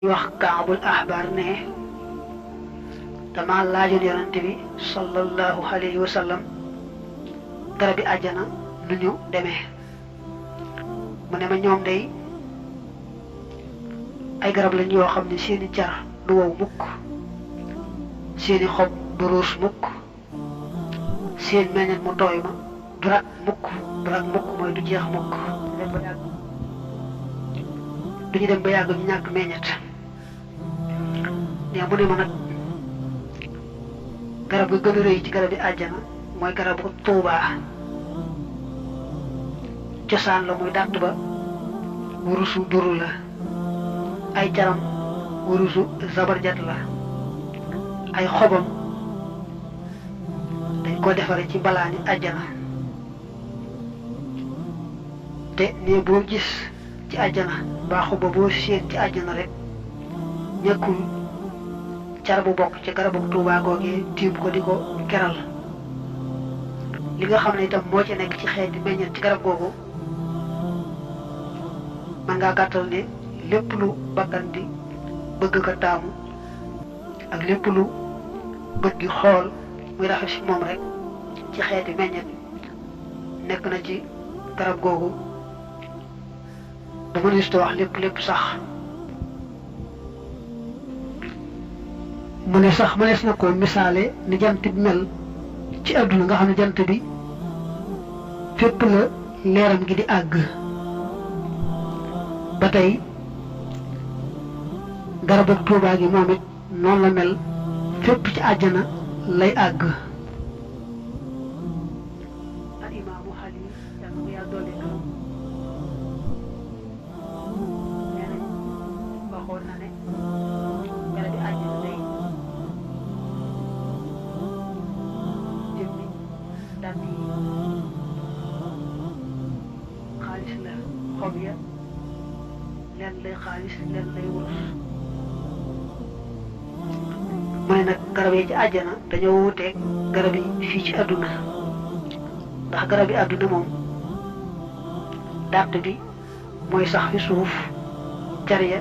wax Kaabul Ahbar ne dama laajoon yonante bi sallallahu alayhi wa sallam garabi àjjana nu ñu demee mu ne ma ñoom day ay garab lañ yoo xam ne seeni car du wow mukk seeni xob du ruus mukk seen meññet mu tooy ma du rak mukk mooy du jeex mukk duñu dem ba yàgg ñu ñàkk meññet ne mu ne ma nag garab ga gën a rëy ci garab yi àjjana mooy garabu tuubaa cosaan la muy dàtt ba wurusu duru la ay caram wurusu zabarjat la ay xobam dañ ko defare ci mbalaani àjjana te ne boo gis ci àjjana mbaa xoba boo séen ci àjjana rek ñàkkul car bu bokk ci garabu tuubaa googee tiim ko di ko keral li nga xam ne itam moo ci nekk ci xeeti meññeent ci garab googu man ngaa gàttal ne lépp lu bakkan di bëgg ko taamu ak lépp lu bët gi xool muy rafet ci moom rek ci xeeti meññeent nekk na ci garab googu ba mënees wax lépp sax mu ne sax mënees na ko misaale ni jant bi mel ci àdduna nga xam ne jant bi fépp la leeram gi di àgg ba tey garab ak tuubaa gi moom it noonu la mel fépp ci àjjana lay àgg al imaamu xali yàlla ko yàlla doole gërëm nee nañ waxoon na ne garab yi àjjana day jëmmi dàtt yi xaalis la xob ya leen lay xaalis leen lay wurus mu ne nag garab yi ci àjjana dañoo wuteeg garab yi fii ci àdduna ndax garab yi àdduna moom dàtt bi mooy sax fi suuf car ya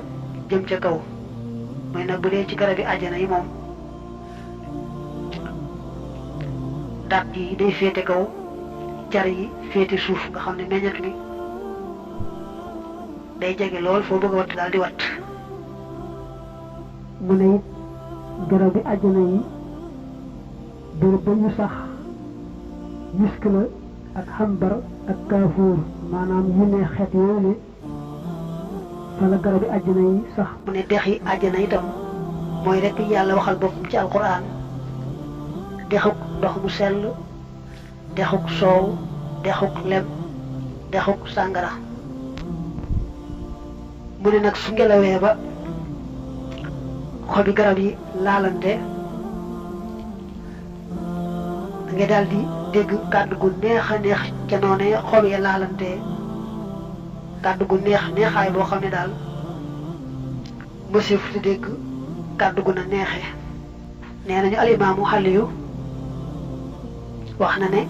jëm ca kaw mooy nag bu dee ci garab yi àjjana yi moom dàtt yi day féete kaw car yi féete suuf nga xam ne meññat mi day jege lool foo bëgg a watt daal di watt mu ne it garab bi àjjana yi bërëb ba ñu sax misk la ak xambar ak kaafuur maanaam yu ne xeet yooyu ne fa la garab bi àjjana yi sax mu ne dex yi àjjana itam mooy rekk yàlla waxal boppam ci alquran dexuk ndox mu sell dexuk soow dexuk lem dexuk sàngara mu ne nag su ngelawee ba xobi garab yi laalante da ngay daal di dégg kàddu gu neex a neex ca noone xob ya laalante kàddu gu neexaay boo xam ne daal mësif di dégg kàddu gu na neexe nee nañu alimaamu Xaliyu wax na ne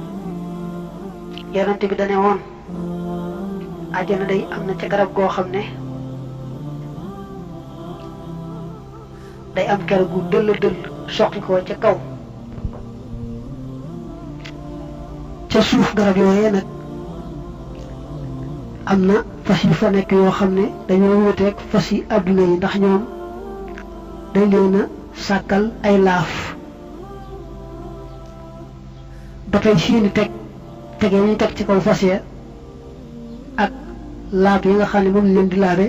yonent bi dane woon àjjana day am na ca garab goo xam ne day am ker gu dëll soqi ko ca kaw ca suuf garab yooyee nag am na fas yu fa nekk yoo xam ne dañoo wuteeg fas yi àdduna yi ndax ñoom dañ leen a sàkkal ay laaf ba tey seeni tege ñu teg ci kaw fas ya ak laab yi nga xam ne moom leen di laabe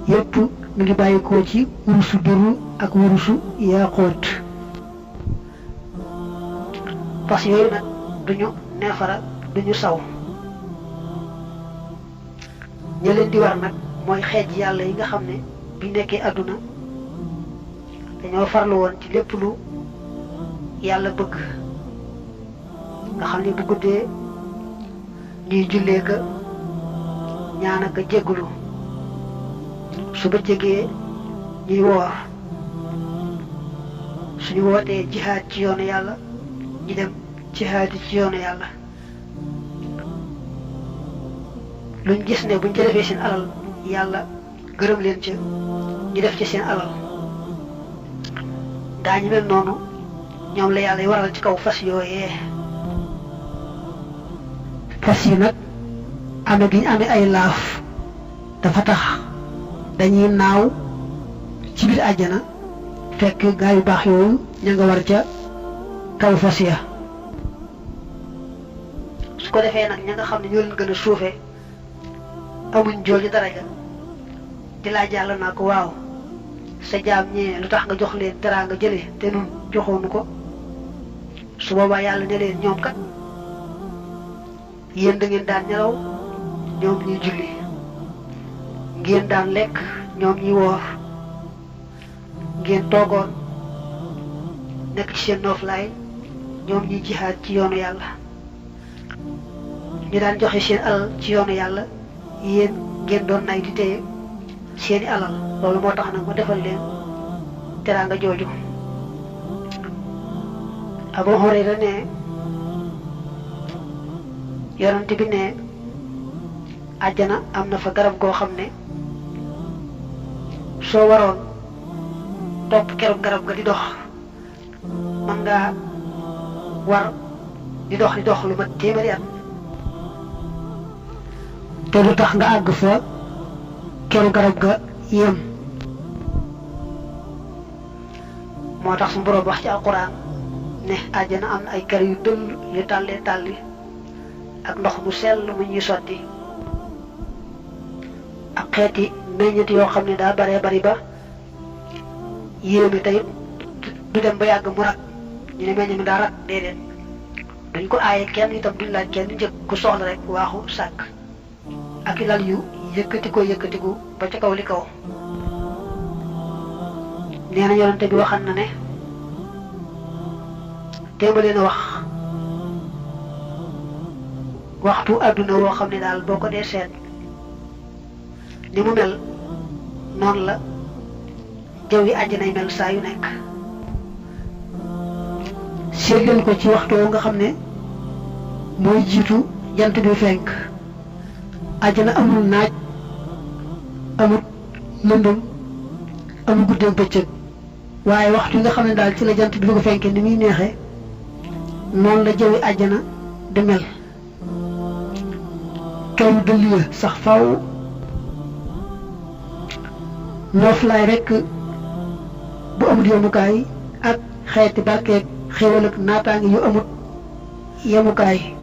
yépp mu ngi bàyyikoo ci wurusu duru ak wurusu yaaxoot fas yooyu nag duñu neefara duñu saw ña leen di war nag mooy xeej yàlla yi nga xam ne bi nekkee àdduna dañoo farlu woon ci lépp lu yàlla bëgg nga xam ne bu guddee ñuy jullee ka ñaan ak a jéggulu su bëccëgee ñuy woor suñu wootee jihaad ci yoonu yàlla ñu dem jihaad ci yoonu yàlla luñ gis ne buñ ca defee seen alal yàlla gërëm leen ca ñu def ci seen alal daañu mel noonu ñoom la yàlla waral ci kaw fas yooyee fas yi nag ame gi ñu amee ay laaf dafa tax dañuy naaw ci biir àjjana fekk gaa yu baax yooyu ña nga war ca kaw fas ya su ko defee nag ña nga xam ne ñoo leen gën a suufe amuñ jooju daraja di laaj yàlla naa ko waaw sa jaam ñee lu tax nga jox leen teraanga jële te nun joxoonu ko su boobaa yàlla ne leen ñoom kat yéen da ngeen daan nelaw ñoom ñuy julli ngeen daan lekk ñoom ñuy woor ngeen toogoon nekk ci seen nooflaay ñoom ñuy jihaad ci yoonu yàlla ñu daan joxe seen alal ci yoonu yàlla yéen ngeen doon nay di téye seeni alal loolu moo tax nag ma defal leen teraanga jooju Abu Hurayra ne yonent bi ne àjjana am na fa garab goo xam ne soo waroon topp keroog garab ga di dox mën ngaa war di dox lu mat téeméeri at te lu tax nga àgg fa keroog garab ga yem moo tax su boroom wax ci alquran ne àjjana am na ay kër yu dëll yu tàllee tàlli ak ndox mu sell mu ñuy sotti ak xeeti meññet yoo xam ne daa baree bari ba yéeme tey du dem ba yàgg mu rak ñu ne meññ mi daa rak déedéet duñ ko aaye kenn itam duñ laaj kenn njëkk ku soxla rek waaxu sàkk ak lal yu yëkkatiku ba ca kaw li kaw nee na yonente bi waxan na ne téembalee na wax waxtu àdduna woo xam ne daal boo ko dee seet ni mu mel noonu la jaww yi àjjanay mel saa yu nekk seet leen ko ci waxtu woo nga xam ne mooy jiitu jant bi fenk àjjana amul naaj amul lëndëm amul guddeeg bëccëg waaye waxtu yi nga xam ne daal ci la jant bi ko fenkee ni muy neexee noonu la jaww yi àjjana di mel kaw dëll ya sax faw nooflaay rekk bu amul yemukaay ak xeeti barkeeg xéwal ak naataange yu amut yemukaay